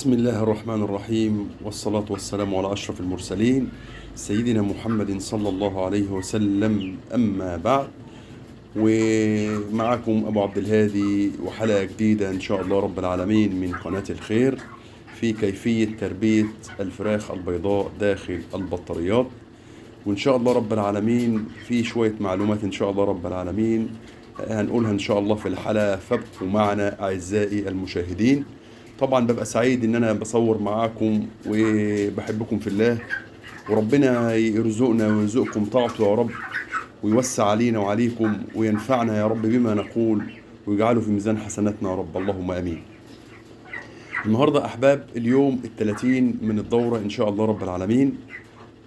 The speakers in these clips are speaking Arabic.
بسم الله الرحمن الرحيم، والصلاة والسلام على أشرف المرسلين سيدنا محمد صلى الله عليه وسلم. أما بعد، ومعكم أبو عبد الهادي وحلقة جديدة إن شاء الله رب العالمين من قناة الخير في كيفية تربية الفراخ البيضاء داخل البطاريات. وإن شاء الله رب العالمين في شوية معلومات إن شاء الله رب العالمين هنقولها إن شاء الله في الحلقة، فابقوا معنا أعزائي المشاهدين. طبعا ببقى سعيد ان انا بصور معاكم وبحبكم في الله، وربنا يرزقنا ويرزقكم طاعته يا رب، ويوسع علينا وعليكم وينفعنا يا رب بما نقول، ويجعله في ميزان حسناتنا يا رب، اللهم امين. النهارده احباب اليوم ال30 من الدورة ان شاء الله رب العالمين.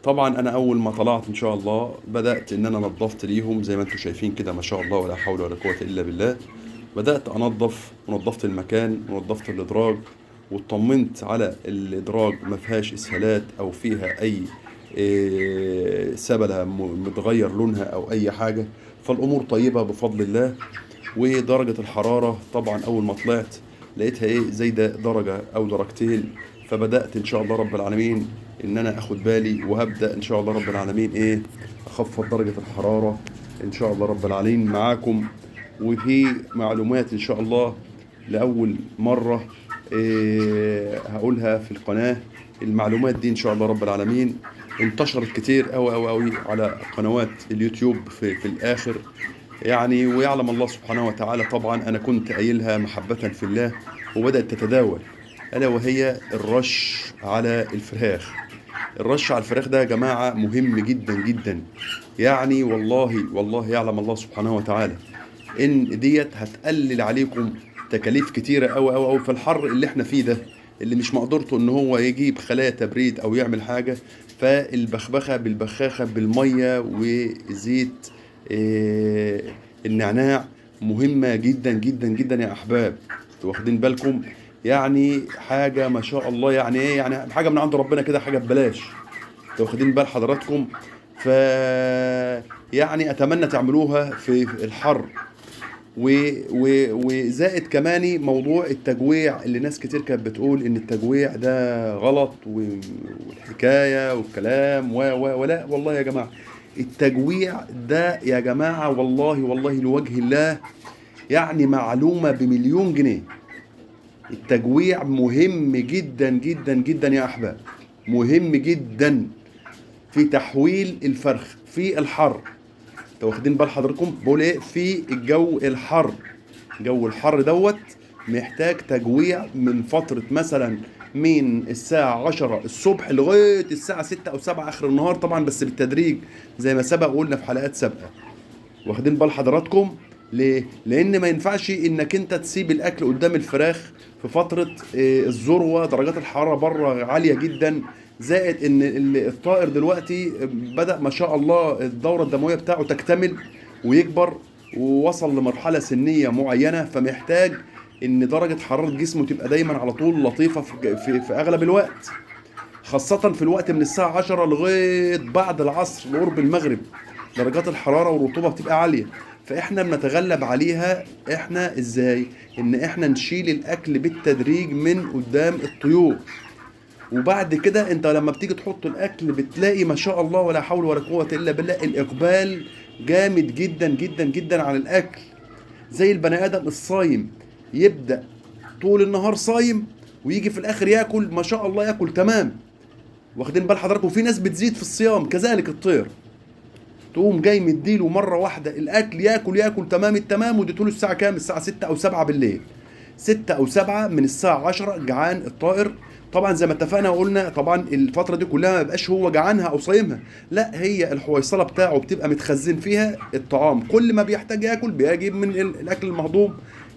طبعا انا اول ما طلعت ان شاء الله بدأت ان انا نظفت ليهم زي ما انتم شايفين كده، ما شاء الله ولا حول ولا قوة الا بالله. بدأت أنظف ونظفت المكان ونظفت الإدراج، واطمنت على الإدراج ما فيهاش إسهالات أو فيها أي سبلة متغير لونها أو أي حاجة، فالأمور طيبة بفضل الله. ودرجة الحرارة طبعا أول ما طلعت لقيتها زايدة درجة أو درجتين، فبدأت إن شاء الله رب العالمين إن أنا أخد بالي، وهبدأ إن شاء الله رب العالمين أخفض درجة الحرارة إن شاء الله رب العالمين معاكم. وفي معلومات إن شاء الله لأول مرة هقولها في القناة. المعلومات دي إن شاء الله رب العالمين انتشرت كتير أوي أوي أوي على قنوات اليوتيوب في الآخر يعني، ويعلم الله سبحانه وتعالى. طبعا أنا كنت قايلها محبة في الله وبدأت تتداول، ألا وهي الرش على الفراخ. الرش على الفراخ ده يا جماعة مهم جدا جدا، يعني والله يعلم الله سبحانه وتعالى ان ديت هتقلل عليكم تكاليف كتيره قوي قوي قوي في الحر اللي احنا فيه ده، اللي مش مقدرته ان هو يجيب خلايا تبريد او يعمل حاجه. فالبخبخه بالبخاخه بالميه وزيت النعناع مهمه جدا جدا جدا يا احباب، انتوا واخدين بالكم؟ يعني حاجه ما شاء الله، يعني يعني حاجه من عند ربنا كده، حاجه ببلاش، انتوا واخدين بال حضراتكم؟ ف يعني اتمنى تعملوها في الحر. وزائد كمان موضوع التجويع، اللي ناس كتير كانت بتقول ان التجويع ده غلط والحكايه والكلام ولا والله يا جماعه التجويع ده يا جماعه والله لوجه الله يعني معلومه بمليون جنيه. التجويع مهم جدا جدا جدا يا احباب، مهم جدا في تحويل الفرخ في الحر. انتوا واخدين بال حضراتكم؟ بقول في الجو الحر، جو الحر دوت محتاج تجويع من فترة مثلا من الساعة 10 الصبح لغاية الساعة 6 أو 7 آخر النهار، طبعا بس بالتدريج زي ما سبق وقلنا في حلقات سابقة. واخدين بال حضراتكم؟ ليه؟ لأن ما ينفعش إنك أنت تسيب الأكل قدام الفراخ في فترة الذروة، درجات الحرارة بره عالية جدا، زائد إن الطائر دلوقتي بدأ ما شاء الله الدورة الدموية بتاعه تكتمل ويكبر، ووصل لمرحلة سنية معينة، فمحتاج إن درجة حرارة جسمه تبقى دايما على طول لطيفة في أغلب الوقت، خاصة في الوقت من الساعة 10 لغاية بعد العصر لقرب المغرب، درجات الحرارة والرطوبة بتبقى عالية. فاحنا بنتغلب عليها احنا ازاي؟ ان احنا نشيل الاكل بالتدريج من قدام الطيور، وبعد كده انت لما بتيجي تحط الاكل بتلاقي ما شاء الله ولا حول ولا قوة الا بالله الاقبال جامد جدا جدا جدا على الاكل. زي البني ادم الصايم، يبدأ طول النهار صايم ويجي في الاخر ياكل ما شاء الله، ياكل تمام. واخدين بال حضراتكم؟ وفي ناس بتزيد في الصيام كذلك الطير، تقوم جاي مديله مره واحده الاكل ياكل تمام التمام، واديتوله الساعه كام؟ الساعه 6 او 7 بالليل، 6 او 7 من الساعه 10 جعان الطائر. طبعا زي ما اتفقنا وقلنا طبعا الفتره دي كلها ما بقاش هو جعانها او صايمها، لا، هي الحويصله بتاعه بتبقى متخزن فيها الطعام، كل ما بيحتاج ياكل بيجيب من الاكل المهضوم،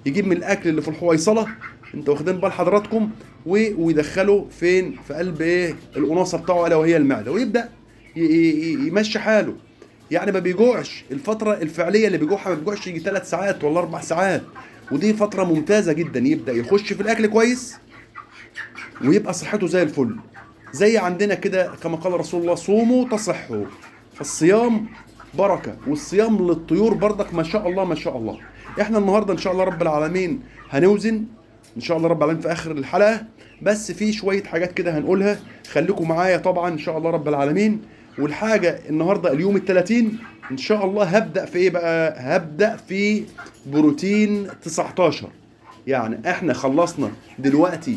يجيب من الاكل اللي في الحويصله، انت واخدين بال حضراتكم؟ ويدخله فين؟ في قلب القناصه بتاعه الا وهي المعده، ويبدا يمشي حاله. يعني ما بيجوعش الفترة الفعلية اللي بيجوعها، ما بيجوعش يجي 3 ساعات ولا 4 ساعات، ودي فترة ممتازة جدا يبدأ يخش في الأكل كويس ويبقى صحته زي الفل. زي عندنا كده كما قال رسول الله: صوموا تصحوا. فالصيام بركة، والصيام للطيور برضك ما شاء الله ما شاء الله. احنا النهاردة إن شاء الله رب العالمين هنوزن ان شاء الله رب العالمين في اخر الحلقه، بس في شويه حاجات كده هنقولها، خليكم معايا طبعا ان شاء الله رب العالمين. والحاجه النهارده اليوم ال30 ان شاء الله هبدا في ايه بقى؟ هبدا في بروتين 19. يعني احنا خلصنا دلوقتي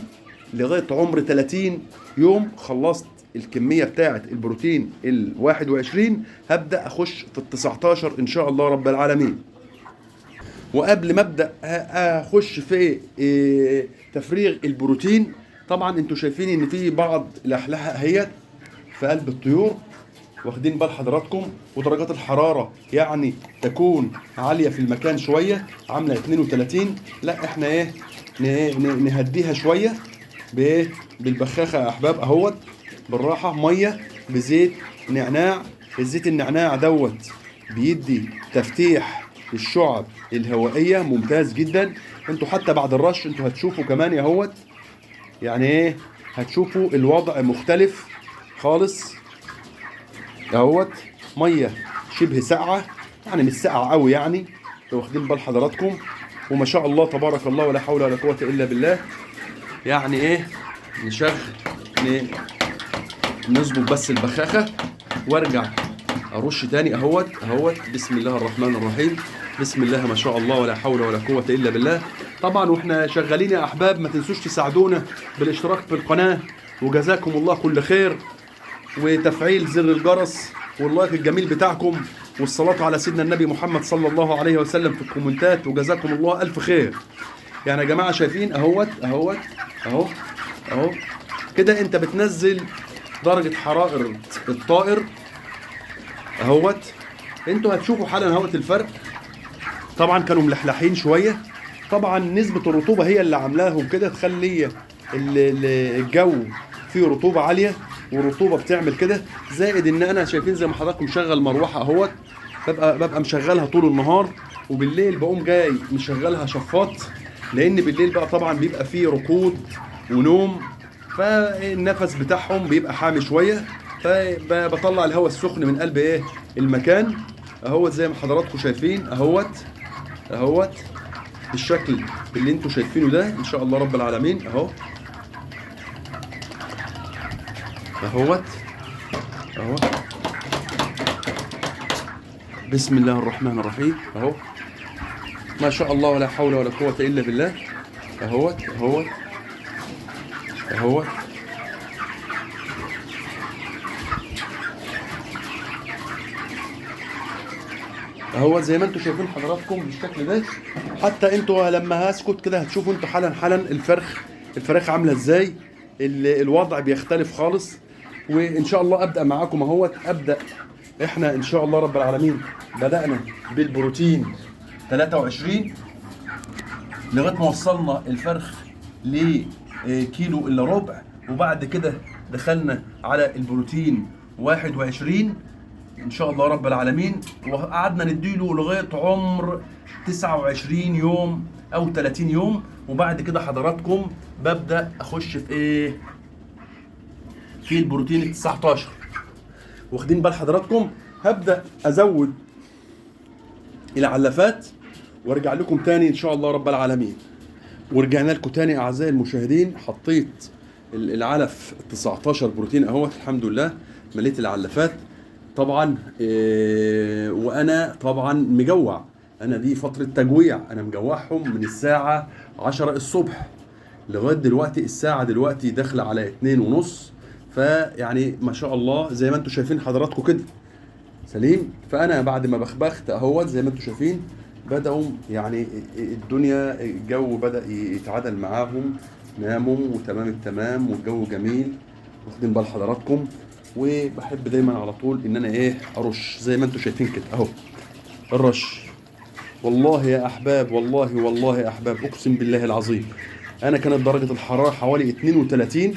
لغايه عمر 30 يوم، خلصت الكميه بتاعه البروتين ال21، هبدا اخش في ال19 ان شاء الله رب العالمين. وقبل ما ابدا اخش في تفريغ البروتين، طبعا انتوا شايفين ان في بعض الاحلاحه اهيت في قلب الطيور، واخدين بال حضراتكم، ودرجات الحراره يعني تكون عاليه في المكان شويه، عامله 32. لا احنا ايه نهديها شويه بايه؟ بالبخاخه يا احباب اهوت، بالراحه، ميه بزيت نعناع. الزيت النعناع دوت بيدي تفتيح الشعب الهوائيه ممتاز جدا. انتوا حتى بعد الرش انتوا هتشوفوا كمان ياهوت، يعني ايه، هتشوفوا الوضع مختلف خالص اهوت. ميه شبه ساقعه، يعني مش ساقعه قوي يعني، لو واخدين بال حضراتكم. وما شاء الله تبارك الله ولا حول ولا قوه الا بالله. يعني ايه، نشغل نظبط بس البخاخه وارجع ارش تاني اهوت. بسم الله الرحمن الرحيم، بسم الله ما شاء الله ولا حول ولا قوه الا بالله. طبعا واحنا شغالين يا احباب ما تنسوش تساعدونا بالاشتراك في القناه، وجزاكم الله كل خير، وتفعيل زر الجرس واللايك الجميل بتاعكم، والصلاه على سيدنا النبي محمد صلى الله عليه وسلم في الكومنتات، وجزاكم الله الف خير. يعني يا جماعه شايفين اهو كده انت بتنزل درجه حراره الطائر اهوت. انتوا هتشوفوا حالا اهوت الفرق. طبعا كانوا ملحلحين شويه، طبعا نسبه الرطوبه هي اللي عاملاهم كده، تخلي الجو فيه رطوبه عاليه، والرطوبه بتعمل كده. زائد ان انا شايفين زي ما حضراتكم مشغل مروحه اهوت، ببقى مشغلها طول النهار، وبالليل بقوم جاي مشغلها شفاط، لان بالليل بقى طبعا بيبقى فيه ركود ونوم، فالنفس بتاعهم بيبقى حامي شويه، فبطلع الهواء السخن من قلب ايه المكان اهوت، زي ما حضراتكم شايفين اهوت بالشكل اللي انتوا شايفينه ده ان شاء الله رب العالمين اهو. بسم الله الرحمن الرحيم اهو، ما شاء الله ولا حول ولا قوة الا بالله اهوت زي ما انتوا شايفين حضراتكم بالشكل ده. حتى انتوا لما هسكت كده هتشوفوا انتوا حالا الفراخ عامله ازاي، الوضع بيختلف خالص. وان شاء الله ابدا معاكم ابدا. احنا ان شاء الله رب العالمين بدانا بالبروتين 23 لغايه ما وصلنا الفرخ لكيلو الا ربع، وبعد كده دخلنا على البروتين 21 ان شاء الله رب العالمين، وقعدنا نديله لغايه عمر 29 يوم او 30 يوم. وبعد كده حضراتكم ببدا اخش في ايه؟ في البروتين 19. واخدين بال حضراتكم؟ هبدا ازود العلافات وارجع لكم تاني ان شاء الله رب العالمين. ورجعنا لكم تاني اعزائي المشاهدين. حطيت العلف 19 بروتين اهوت، الحمد لله مليت العلافات طبعا. وانا طبعا مجوع، انا دي فتره تجويع، انا مجوعهم من الساعه 10 الصبح لغايه دلوقتي. الساعه دلوقتي داخله على 2:30، فيعني ما شاء الله زي ما انتم شايفين حضراتكم كده سليم. فانا بعد ما بخبخت اهوت زي ما انتم شايفين بداوا يعني الدنيا، الجو بدا يتعادل معاهم، ناموا وتمام التمام والجو جميل، واخدين بال حضراتكم. وبحب دايما على طول ان انا ارش زي ما انتم شايفين كده اهو الرش. والله يا احباب، والله يا احباب اقسم بالله العظيم، انا كانت درجه الحراره حوالي 32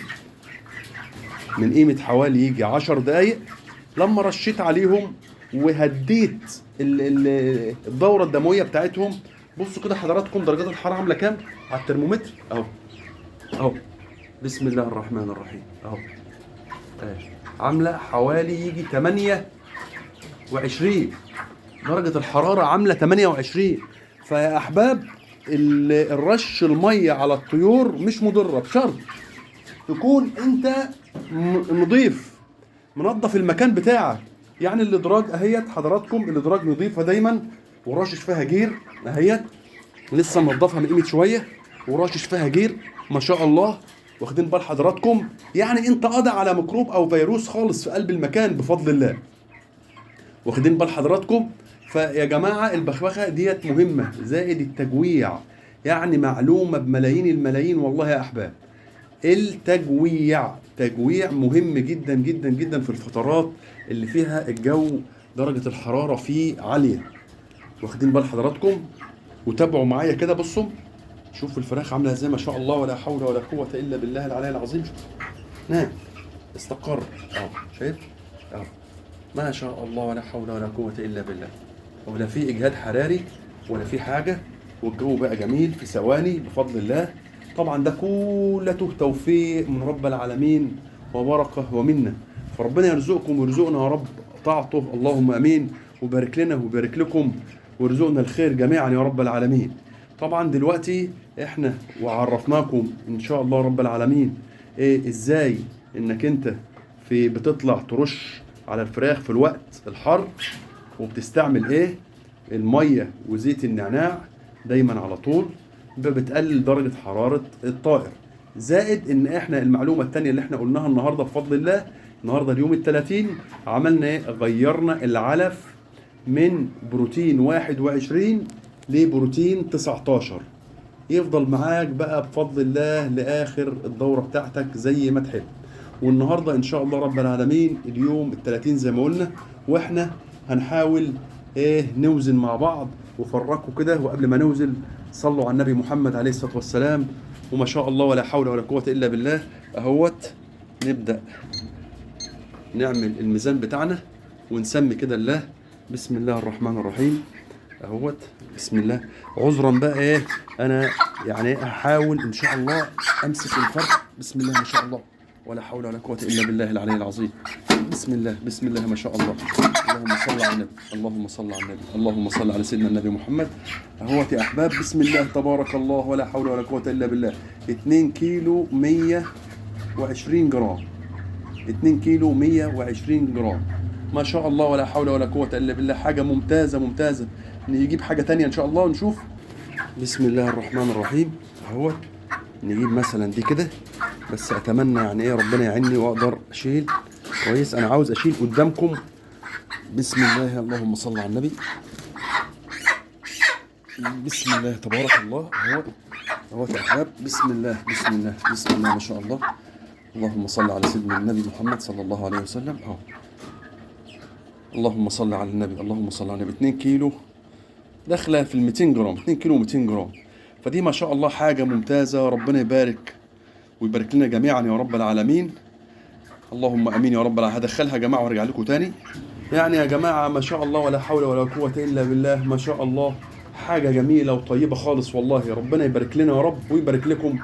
من قيمه حوالي يجي 10 دقايق. لما رشيت عليهم وهديت الدوره الدمويه بتاعتهم، بصوا كده حضراتكم درجات الحراره عامله كام على الترمومتر اهو. بسم الله الرحمن الرحيم اهو، عامله حوالي يجي 28 درجه الحراره، عامله 28. فيا احباب الرش الميه على الطيور مش مضره، بشرط تكون انت نضيف، منظف المكان بتاعك. يعني الادراج اهيت حضراتكم، الادراج نظيفه دايما وراشش فيها جير اهيت، لسه منضفها من قيمه شويه وراشش فيها جير ما شاء الله. واخدين بال حضراتكم؟ يعني انت قاضي على ميكروب او فيروس خالص في قلب المكان بفضل الله. واخدين بال حضراتكم؟ فيا جماعه البخبخه ديت مهمه، زائد التجويع. يعني معلومه بملايين الملايين والله يا احباب. تجويع مهم جدا جدا جدا في الفترات اللي فيها الجو درجة الحرارة فيه عالية. واخدين بال حضراتكم؟ وتابعوا معايا كده، بصوا شوفوا الفراخ عاملة ازاي ما شاء الله، ولا حول ولا قوة الا بالله العلي العظيم. نعم، استقر شايف ما شاء الله، ولا حول ولا قوة الا بالله، ولا في اجهاد حراري ولا في حاجة، والجو بقى جميل في ثواني بفضل الله. طبعا ده كلته توفيق من رب العالمين وبركة ومنة، فربنا يرزقكم ويرزقنا يا رب طاعته، اللهم امين، وبارك لنا وبارك لكم ويرزقنا الخير جميعا يا رب العالمين. طبعا دلوقتي احنا وعرفناكم ان شاء الله رب العالمين ازاي انك انت بتطلع ترش على الفراخ في الوقت الحر، وبتستعمل المية وزيت النعناع دايما على طول، بتقلل درجة حرارة الطائر. زائد ان احنا المعلومة التانية اللي احنا قلناها النهاردة بفضل الله، النهاردة اليوم ال30 عملنا غيرنا العلف من بروتين 21 لبروتين 19، يفضل معاك بقى بفضل الله لاخر الدورة بتاعتك زي ما تحب. والنهاردة ان شاء الله رب العالمين اليوم ال30 زي ما قلنا، واحنا هنحاول نوزن مع بعض وفرقوا كده. وقبل ما نوزن صلوا على النبي محمد عليه الصلاة والسلام. وما شاء الله ولا حول ولا قوة إلا بالله. أهوت نبدأ نعمل الميزان بتاعنا ونسمي كده الله. بسم الله الرحمن الرحيم. أهوت بسم الله. عذرا بقى أنا يعني هحاول إن شاء الله أمسك الفرق. بسم الله ما شاء الله ولا حول ولا قوة إلا بالله العلي العظيم. بسم الله بسم الله ما شاء الله. اللهم صل على النبي، اللهم صل على النبي، اللهم صل على سيدنا النبي محمد. اهوت يا احباب بسم الله تبارك الله ولا حول ولا قوة الا بالله. 2 كيلو 120 جرام، 2 كيلو 120 جرام ما شاء الله ولا حول ولا قوة الا بالله. حاجة ممتازة ممتازة. نجيب حاجة تانية ان شاء الله ونشوف. بسم الله الرحمن الرحيم. اهوت نجيب مثلا دي كده، بس اتمنى يعني ربنا يعيني واقدر اشيل كويس. انا عاوز اشيل قدامكم. بسم الله اللهم صل على النبي. بسم الله تبارك الله. اهو يا احباب بسم الله بسم الله بسم الله ما شاء الله. اللهم صل على سيدنا النبي محمد صلى الله عليه وسلم. اللهم صل على النبي، اللهم صل على النبي. 2 كيلو داخله في ال 200 جرام، 2 كيلو 200 جرام. فدي ما شاء الله حاجه ممتازه. ربنا يبارك ويبارك لنا جميعا يا رب العالمين. اللهم امين يا رب العالمين. هدخلها يا جماعه وارجع لكم تاني. يعني يا جماعه ما شاء الله ولا حول ولا قوه الا بالله. ما شاء الله حاجه جميله وطيبه خالص والله. ربنا يبارك لنا يا رب ويبارك لكم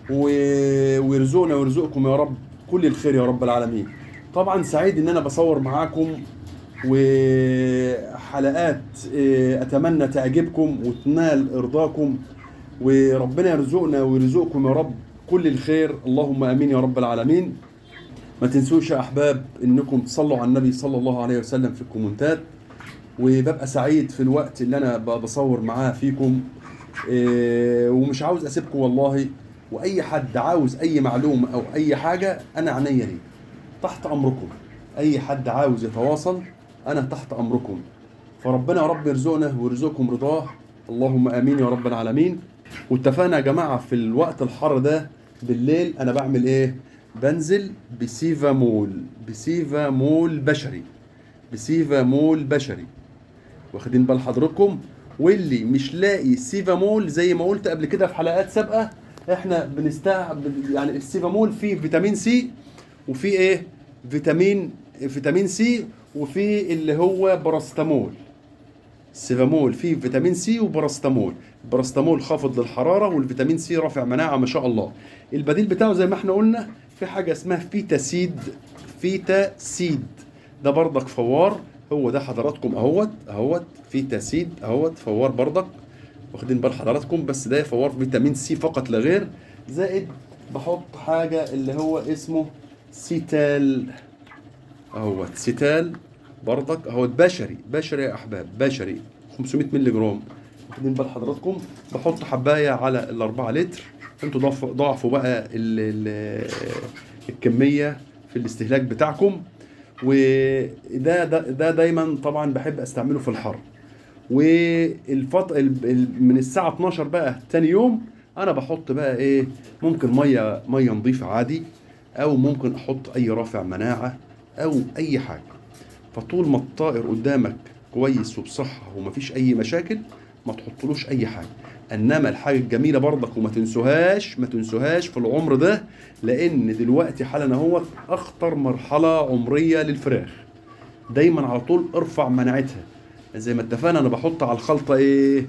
ويرزقنا ويرزقكم يا رب كل الخير يا رب العالمين. طبعا سعيد ان انا بصور معاكم وحلقات اتمنى تعجبكم وتنال ارضاكم، وربنا يرزقنا ويرزقكم يا رب كل الخير. اللهم امين يا رب العالمين. ما تنسوش يا احباب انكم تصلوا على النبي صلى الله عليه وسلم في الكومنتات، وببقى سعيد في الوقت اللي انا بصور معاه فيكم. ومش عاوز اسيبكم والله. واي حد عاوز اي معلومه او اي حاجه انا عينيا ليه، تحت امركم. اي حد عاوز يتواصل انا تحت امركم. فربنا يا رب يرزقنا ويرزقكم رضاه. اللهم امين يا رب العالمين. واتفقنا يا جماعه في الوقت الحر ده بالليل انا بعمل بنزل بسيفامول بشري، بسيفامول بشري. واخدين بال حضراتكم؟ واللي مش لاقي سيفامول زي ما قلت قبل كده في حلقات سابقه، احنا بنستعمل يعني السيفامول فيه فيتامين سي، وفيه فيتامين سي، وفيه اللي هو باراستامول. السيفامول فيه فيتامين سي وباراستامول. الباراستامول خافض للحراره، والفيتامين سي رافع مناعه ما شاء الله. البديل بتاعه زي ما احنا قلنا في حاجه اسمها فيتا سيد. ده برضك فوار. هو ده حضراتكم اهوت فيتا سيد اهوت فوار برضك واخدين بال حضراتكم؟ بس ده فوار فيتامين سي فقط لا غير. زائد بحط حاجة اللي هو اسمه سيتال اهوت، سيتال برضك اهوت، بشري يا احباب، بشري 500 مللي جرام. واخدين بال حضراتكم؟ بحط حباية على ال4 لتر. انتوا ضاعفوا بقى الكمية في الاستهلاك بتاعكم. وده دايما طبعا بحب استعمله في الحر. من الساعة 12 بقى تاني يوم انا بحط بقى ايه، ممكن مية نظيفة عادي، او ممكن احط اي رافع مناعة او اي حاجة. فطول ما الطائر قدامك كويس وبصحة ومفيش اي مشاكل، ما تحطلوش اي حاجة. انما الحاجة الجميلة برضك، وما تنسوهاش ما تنسوهاش في العمر ده، لان دلوقتي حالا هو اخطر مرحلة عمرية للفراخ. دايما على طول ارفع مناعتها. زي ما اتفقنا انا بحط على الخلطة ايه،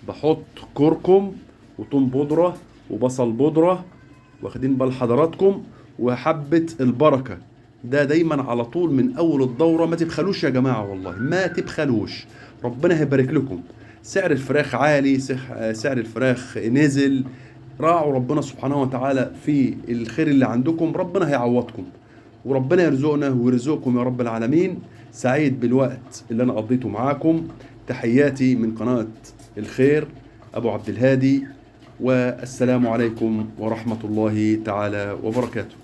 بحط كركم وثوم بودرة وبصل بودرة، واخدين بال حضراتكم، وحبة البركة. ده دايما على طول من اول الدورة. ما تبخلوش يا جماعة، والله ما تبخلوش، ربنا هيبارك لكم. سعر الفراخ عالي، سعر الفراخ نزل، راعوا ربنا سبحانه وتعالى في الخير اللي عندكم، ربنا هيعوضكم، وربنا يرزقنا ويرزقكم يا رب العالمين. سعيد بالوقت اللي انا قضيته معاكم. تحياتي من قناة الخير، ابو عبد الهادي، والسلام عليكم ورحمة الله تعالى وبركاته.